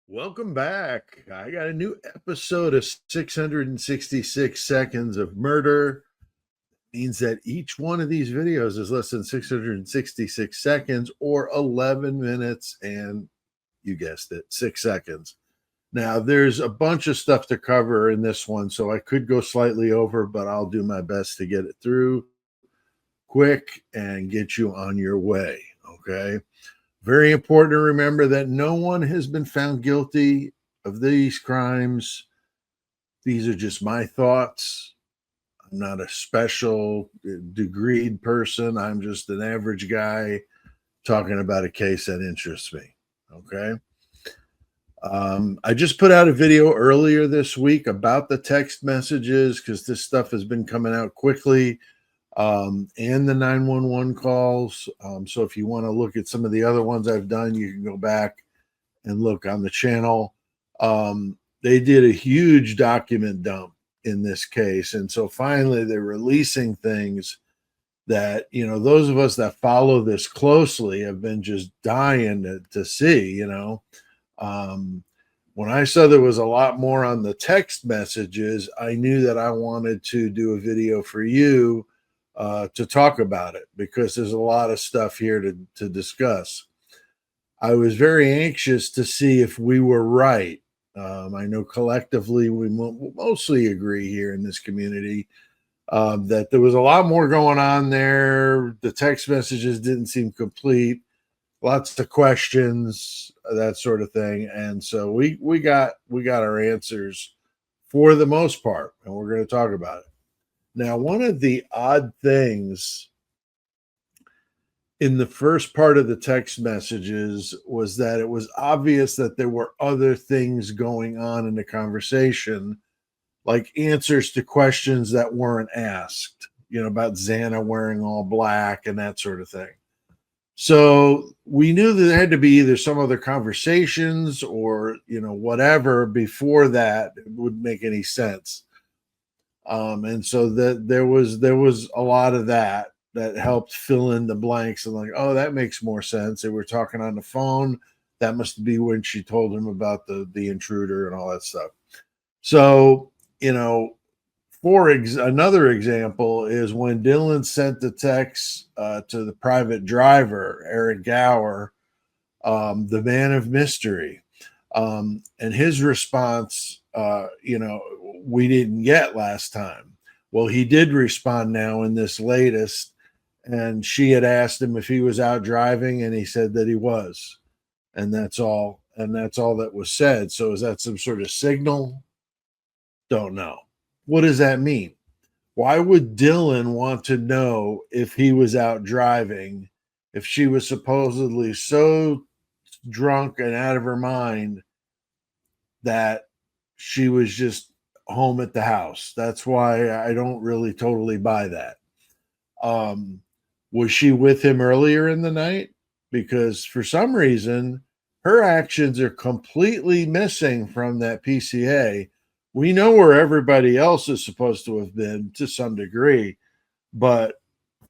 Welcome back. I got a new episode of 666 Seconds of Murder. Means that each one of these videos is less than 666 seconds or 11 minutes and you guessed it, 6 seconds. Now, there's a bunch of stuff to cover in this one, so I could go slightly over, but I'll do my best to get it through quick and get you on your way, okay? Very important to remember that no one has been found guilty of these crimes. These are just my thoughts. I'm not a special degreed person. I'm just an average guy talking about a case that interests me. Okay. I just put out a video earlier this week about the text messages because this stuff has been coming out quickly. And the 911 calls. So if you want to look at some of the other ones I've done, you can go back and look on the channel. They did a huge document dump in this case. And so finally they're releasing things that, those of us that follow this closely have been just dying to see, when I saw there was a lot more on the text messages, I knew that I wanted to do a video for you to talk about it because there's a lot of stuff here to discuss. I was very anxious to see if we were right. I know collectively we mostly agree here in this community that there was a lot more going on there. The text messages didn't seem complete. Lots of questions, that sort of thing. And so we got our answers for the most part, and we're going to talk about it. Now, one of the odd things in the first part of the text messages was that it was obvious that there were other things going on in the conversation, like answers to questions that weren't asked, about Xana wearing all black and that sort of thing. So we knew that there had to be either some other conversations or, whatever before that would make any sense. And so that there was a lot of that helped fill in the blanks and like, oh, that makes more sense. They were talking on the phone. That must be when she told him about the intruder and all that stuff. So, another example is when Dylan sent the text to the private driver, Eric Gower, the man of mystery. And his response, we didn't get last time. Well, he did respond now in this latest, and she had asked him if he was out driving, and he said that he was, and that's all. And that's all that was said. So is that some sort of signal? Don't know. What does that mean? Why would Dylan want to know if he was out driving if she was supposedly so drunk and out of her mind that she was just home at the house? That's why I don't really totally buy that. Was she with him earlier in the night? Because for some reason, her actions are completely missing from that PCA. We know where everybody else is supposed to have been to some degree, but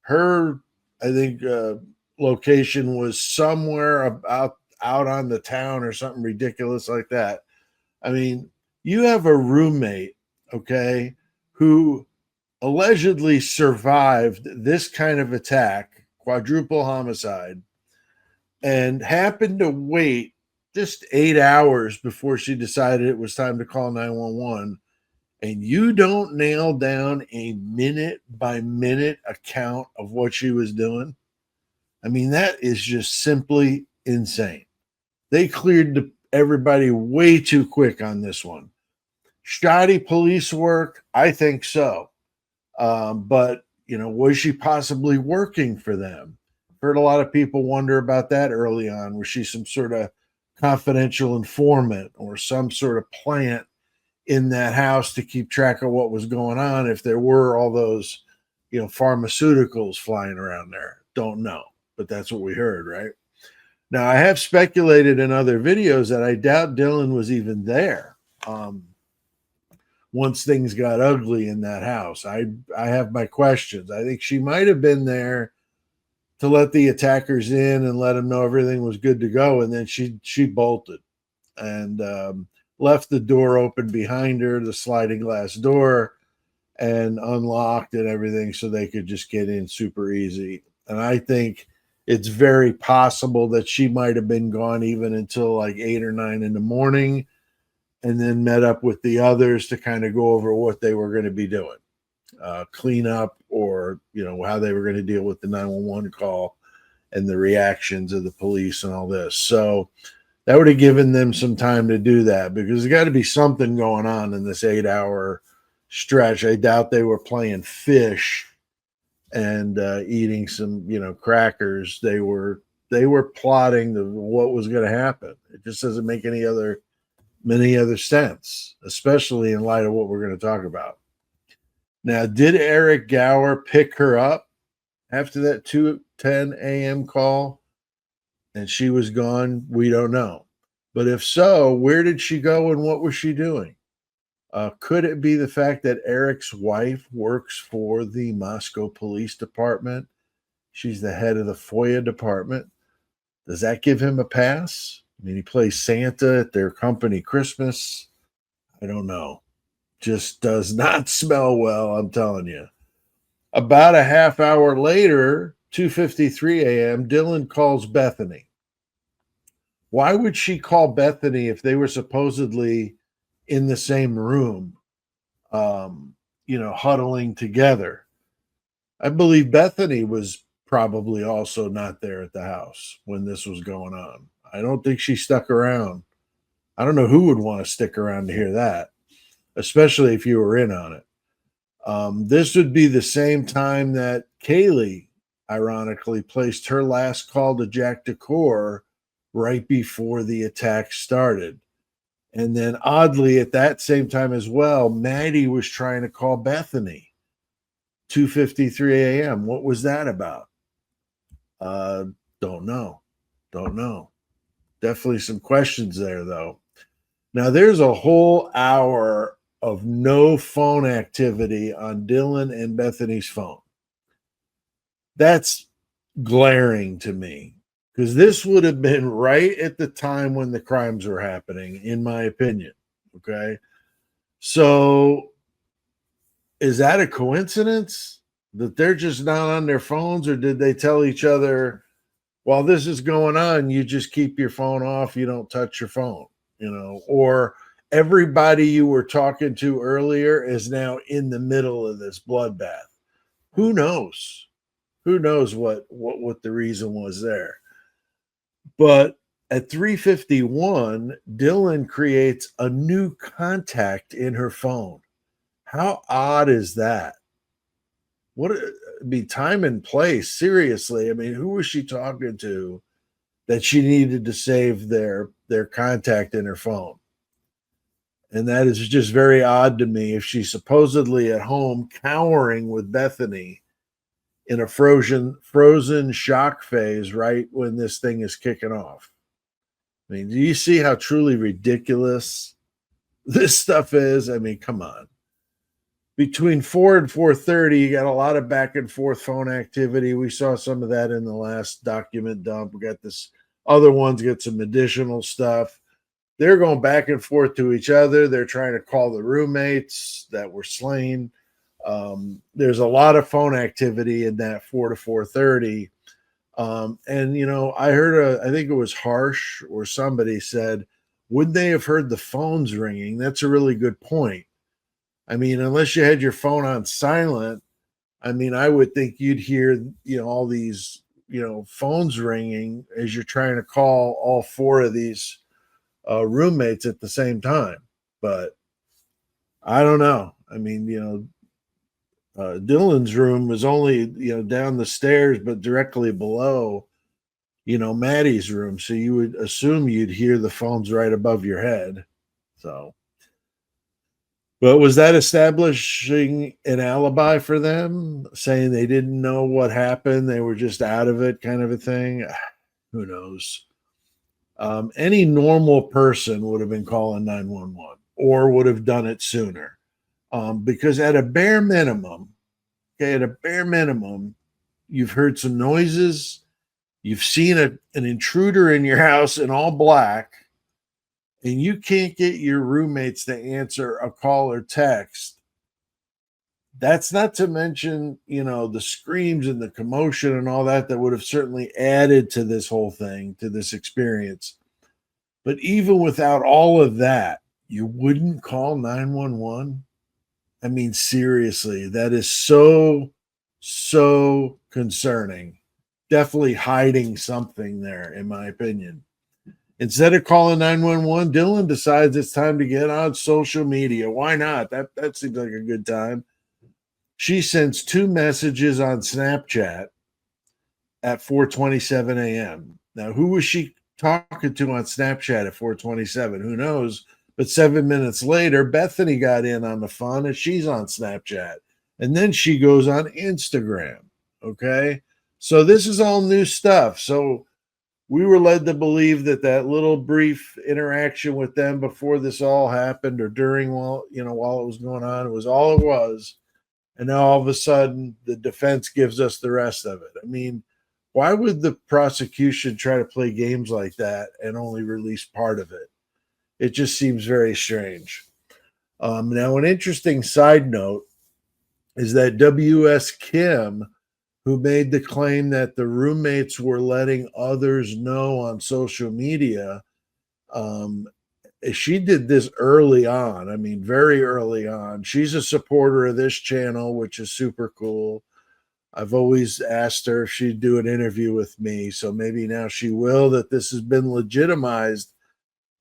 her, I think, location was somewhere out on the town or something ridiculous like that. I mean, you have a roommate, okay, who allegedly survived this kind of attack, quadruple homicide, and happened to wait just 8 hours before she decided it was time to call 911, and you don't nail down a minute by minute account of what she was doing. I mean, that is just simply insane. They cleared everybody way too quick on this one. Shoddy police work? I think so. But, was she possibly working for them? Heard a lot of people wonder about that early on. Was she some sort of confidential informant or some sort of plant in that house to keep track of what was going on if there were all those, pharmaceuticals flying around there? Don't know, but that's what we heard, right? Now, I have speculated in other videos that I doubt Dylan was even there once things got ugly in that house. I have my questions. I think she might have been there to let the attackers in and let them know everything was good to go, and then she bolted. and left the door open behind her, the sliding glass door, and unlocked and everything so they could just get in super easy. And I think it's very possible that she might have been gone even until like 8 or 9 in the morning, and then met up with the others to kind of go over what they were going to be doing, clean up, or, you know, how they were going to deal with the 911 call and the reactions of the police and all this. So that would have given them some time to do that, because there's got to be something going on in this 8-hour stretch. I doubt they were playing fish and eating some, you know, crackers. They were plotting what was going to happen. It just doesn't make any other sense, especially in light of what we're going to talk about. Now, did Eric Gower pick her up after that 2:10 a.m. call and she was gone? We don't know. But if so, where did she go and what was she doing? Could it be the fact that Eric's wife works for the Moscow Police Department? She's the head of the FOIA department. Does that give him a pass? I mean, he plays Santa at their company Christmas. I don't know. Just does not smell well, I'm telling you. About a half hour later, 2:53 a.m., Dylan calls Bethany. Why would she call Bethany if they were supposedly in the same room, you know, huddling together? I believe Bethany was probably also not there at the house when this was going on. I don't think she stuck around. I don't know who would want to stick around to hear that, especially if you were in on it. This would be the same time that Kaylee, ironically, placed her last call to Jack DeCore right before the attack started. And then oddly, at that same time as well, Maddie was trying to call Bethany. 2:53 a.m. What was that about? Don't know. Definitely some questions there, though. Now, there's a whole hour of no phone activity on Dylan and Bethany's phone. That's glaring to me, because this would have been right at the time when the crimes were happening, in my opinion. Okay. So is that a coincidence that they're just not on their phones, or did they tell each other, while this is going on, you just keep your phone off, you don't touch your phone, you know, or everybody you were talking to earlier is now in the middle of this bloodbath? Who knows? Who knows what the reason was there? But at 3:51, Dylan creates a new contact in her phone. How odd is that? What be time and place? Seriously, I mean, who was she talking to that she needed to save their contact in her phone? And that is just very odd to me. If she's supposedly at home cowering with Bethany in a frozen shock phase right when this thing is kicking off. I mean, do you see how truly ridiculous this stuff is? I mean, come on. Between 4 and 4:30, you got a lot of back and forth phone activity. We saw some of that in the last document dump. We got this other ones get some additional stuff. They're going back and forth to each other. They're trying to call the roommates that were slain. There's a lot of phone activity in that 4 to 4:30. And, you know, I heard, I think it was Harsh or somebody said, would they have heard the phones ringing? That's a really good point. I mean, unless you had your phone on silent, I mean, I would think you'd hear, you know, all these, you know, phones ringing as you're trying to call all 4 of these roommates at the same time. But I don't know. I mean, you know, Dylan's room was only, you know, down the stairs, but directly below, you know, Maddie's room. So you would assume you'd hear the phones right above your head. So, but was that establishing an alibi for them, saying they didn't know what happened? They were just out of it, kind of a thing? Who knows? Any normal person would have been calling 911 or would have done it sooner. Because at a bare minimum, you've heard some noises, you've seen an intruder in your house in all black, and you can't get your roommates to answer a call or text, that's not to mention, the screams and the commotion and all that would have certainly added to this whole thing, to this experience. But even without all of that, you wouldn't call 911? I mean, seriously, that is so, so concerning. Definitely hiding something there, in my opinion. Instead of calling 911, Dylan decides it's time to get on social media. Why not? That seems like a good time. She sends 2 messages on Snapchat at 4:27 a.m. Now, who was she talking to on Snapchat at 4:27? Who knows? But 7 minutes later, Bethany got in on the fun and she's on Snapchat. And then she goes on Instagram. Okay. So this is all new stuff. So we were led to believe that little brief interaction with them before this all happened or during while it was going on, it was all it was. And now all of a sudden the defense gives us the rest of it. I mean, why would the prosecution try to play games like that and only release part of it? It just seems very strange. Now, an interesting side note is that W.S. Kim, who made the claim that the roommates were letting others know on social media, she did this early on. I mean, very early on. She's a supporter of this channel, which is super cool. I've always asked her if she'd do an interview with me, so maybe now she will, that this has been legitimized.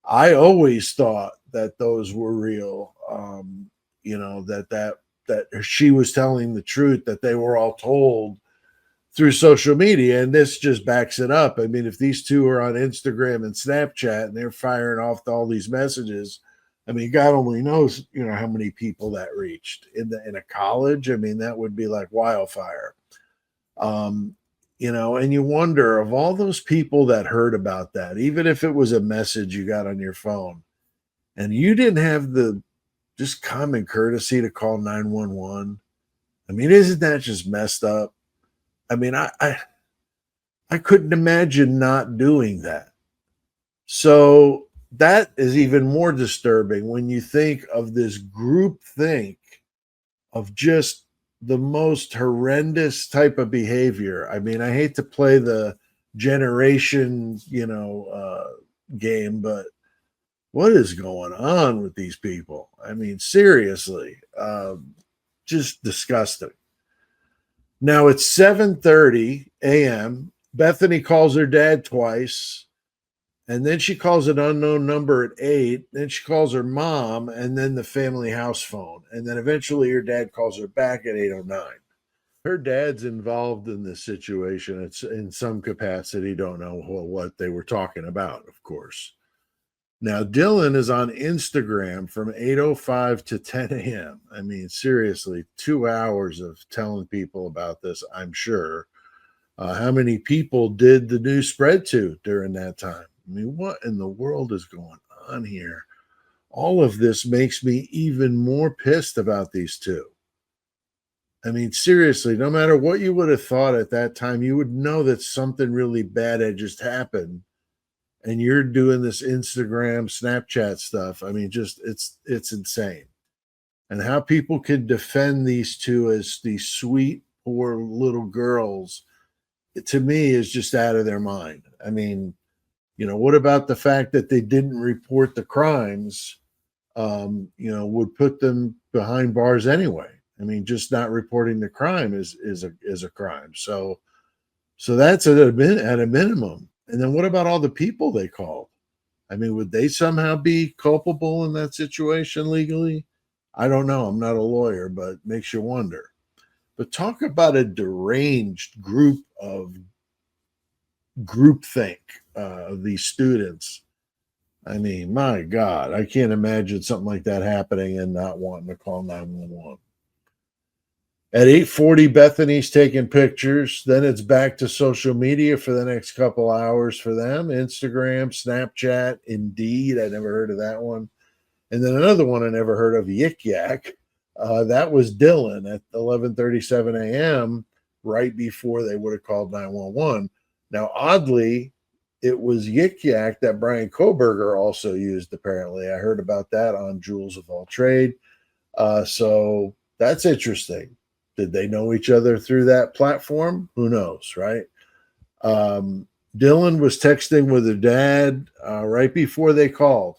I always thought that those were real, that she was telling the truth, that they were all told through social media, and this just backs it up. I mean, if these two are on Instagram and Snapchat and they're firing off all these messages, I mean, God only knows, how many people that reached in a college. I mean, that would be like wildfire. And you wonder, of all those people that heard about that, even if it was a message you got on your phone and you didn't have the just common courtesy to call 911, I mean, isn't that just messed up? I mean, I couldn't imagine not doing that. So that is even more disturbing when you think of this group think of just the most horrendous type of behavior. I mean, I hate to play the generation, game, but what is going on with these people? I mean, seriously, just disgusting. Now it's 7:30 a.m. Bethany calls her dad twice, and then she calls an unknown number at 8. Then she calls her mom, and then the family house phone. And then eventually her dad calls her back at 8:09. Her dad's involved in this situation. It's in some capacity. Don't know what they were talking about, of course. Now, Dylan is on Instagram from 8:05 to 10 a.m. I mean, seriously, 2 hours of telling people about this, I'm sure. How many people did the news spread to during that time? I mean, what in the world is going on here? All of this makes me even more pissed about these two. I mean, seriously, no matter what you would have thought at that time, you would know that something really bad had just happened. And you're doing this Instagram, Snapchat stuff. I mean, just it's insane. And how people can defend these two as these sweet, poor little girls, to me, is just out of their mind. I mean, what about the fact that they didn't report the crimes, would put them behind bars anyway? I mean, just not reporting the crime is a crime. So that's at a minimum. And then what about all the people they called? I mean, would they somehow be culpable in that situation legally? I don't know. I'm not a lawyer, but it makes you wonder. But talk about a deranged group of groupthink of these students. I mean, my God, I can't imagine something like that happening and not wanting to call 911. At 8:40, Bethany's taking pictures. Then it's back to social media for the next couple hours for them. Instagram, Snapchat, Indeed. I never heard of that one. And then another one I never heard of, Yik Yak. That was Dylan at 11:37 a.m., right before they would have called 911. Now, oddly, it was Yik Yak that Brian Koberger also used, apparently. I heard about that on Jewels of All Trade. So that's interesting. Did they know each other through that platform? Who knows, right? Dylan was texting with her dad right before they called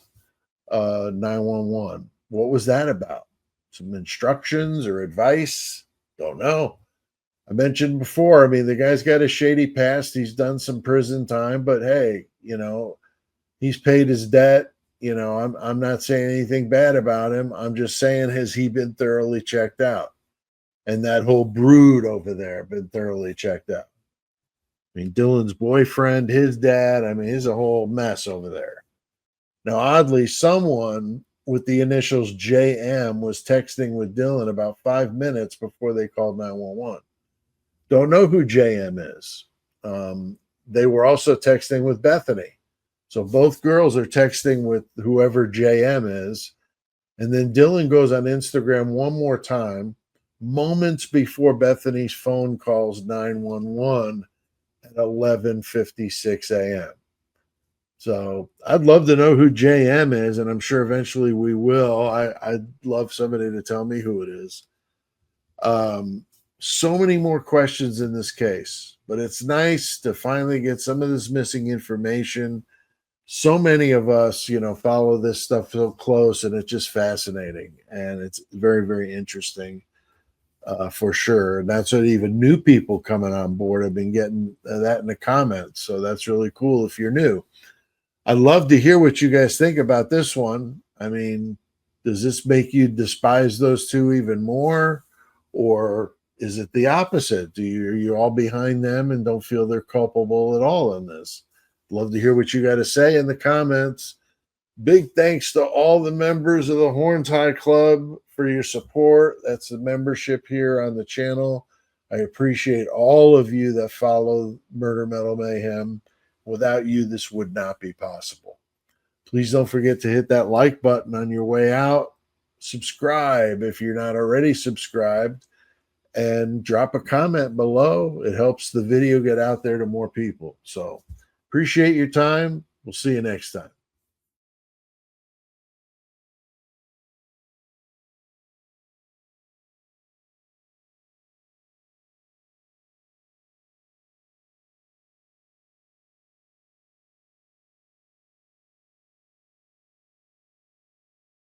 911. What was that about? Some instructions or advice? Don't know. I mentioned before, I mean, the guy's got a shady past. He's done some prison time, but hey, he's paid his debt. I'm not saying anything bad about him. I'm just saying, has he been thoroughly checked out? And that whole brood over there been thoroughly checked out. I mean, Dylan's boyfriend, his dad, I mean, it's a whole mess over there. Now, oddly, someone with the initials JM was texting with Dylan about 5 minutes before they called 911. Don't know who JM is. They were also texting with Bethany. So both girls are texting with whoever JM is. And then Dylan goes on Instagram one more time, moments before Bethany's phone calls 911 at 11:56 a.m. So I'd love to know who JM is, and I'm sure eventually we will. I'd love somebody to tell me who it is. So many more questions in this case, but it's nice to finally get some of this missing information. So many of us, follow this stuff so close, and it's just fascinating, and it's very, very interesting for sure. And that's what even new people coming on board have been getting that in the comments. So that's really cool if you're new. I'd love to hear what you guys think about this one. I mean, does this make you despise those two even more? Or is it the opposite? Are you all behind them and don't feel they're culpable at all in this? Love to hear what you got to say in the comments. Big thanks to all the members of the Horn Tie Club for your support. That's the membership here on the channel. I appreciate all of you that follow Murder Metal Mayhem. Without you, this would not be possible. Please don't forget to hit that like button on your way out. Subscribe if you're not already subscribed. And drop a comment below. It helps the video get out there to more people. So appreciate your time. We'll see you next time.